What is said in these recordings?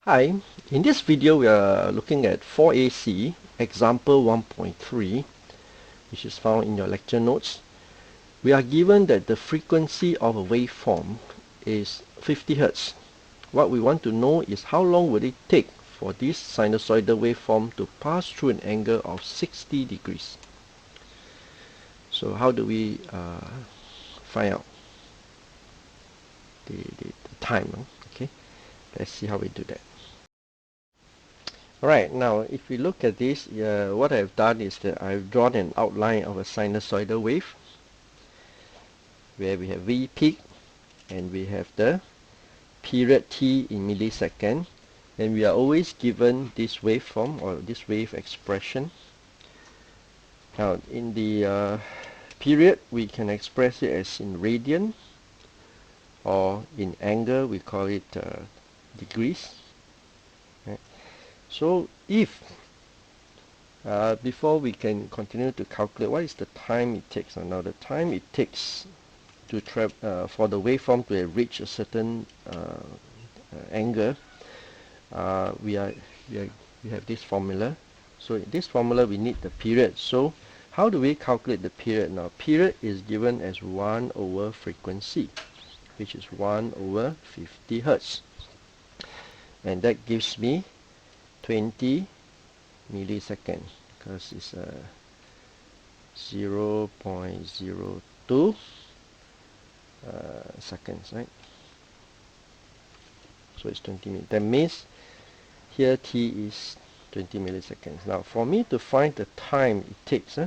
Hi, in this video we are looking at 4AC example 1.3, which is found in your lecture notes. We are given that the frequency of a waveform is 50 Hz. What we want to know is how long would it take for this sinusoidal waveform to pass through an angle of 60 degrees. So how do we find out the time? Okay, let's see how we do that. Alright, now if we look at this, what I've done is that I've drawn an outline of a sinusoidal wave where we have V peak and we have the period t in millisecond, and we are always given this waveform or this wave expression. Now in the period we can express it as in radian, or in angle we call it degrees. Right? So if before we can continue to calculate what is the time it takes. Now the time it takes to for the waveform to reach a certain angle, we have this formula. So in this formula we need the period. So how do we calculate the period? Now period is given as 1 over frequency, which is 1 over 50 Hertz, and that gives me 20 millisecond, because it's 0.02 seconds, right? So it's 20 minutes. That means here t is 20 milliseconds. Now for me to find the time it takes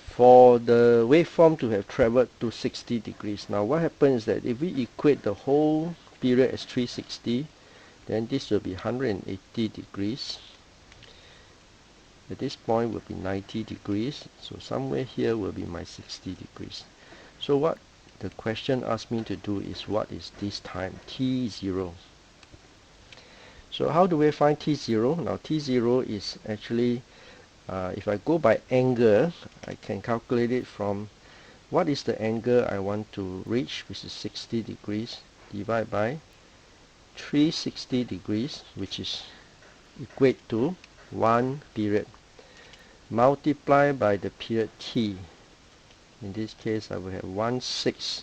for the waveform to have traveled to 60 degrees. Now what happens is that if we equate the whole period as 360, then this will be 180 degrees. At this point will be 90 degrees, so somewhere here will be my 60 degrees. So what the question asks me to do is, what is this time, t0? So how do we find t0? Now t0 is actually, if I go by angle, I can calculate it from what is the angle I want to reach, which is 60 degrees, divided by 360 degrees, which is equate to 1 period, multiply by the period t. In this case I will have 1/6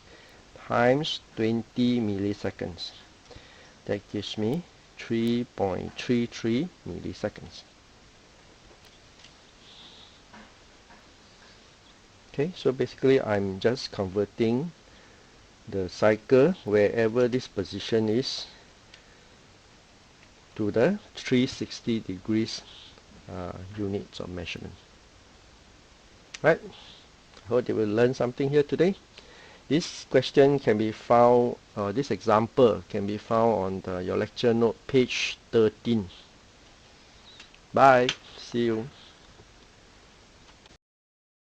times 20 milliseconds. That gives me 3.33 milliseconds. Okay, so basically I'm just converting the cycle wherever this position is to the 360 degrees units of measurement. Right? I hope you will learn something here today. This question can be found, this example can be found on your lecture note, page 13. Bye. See you.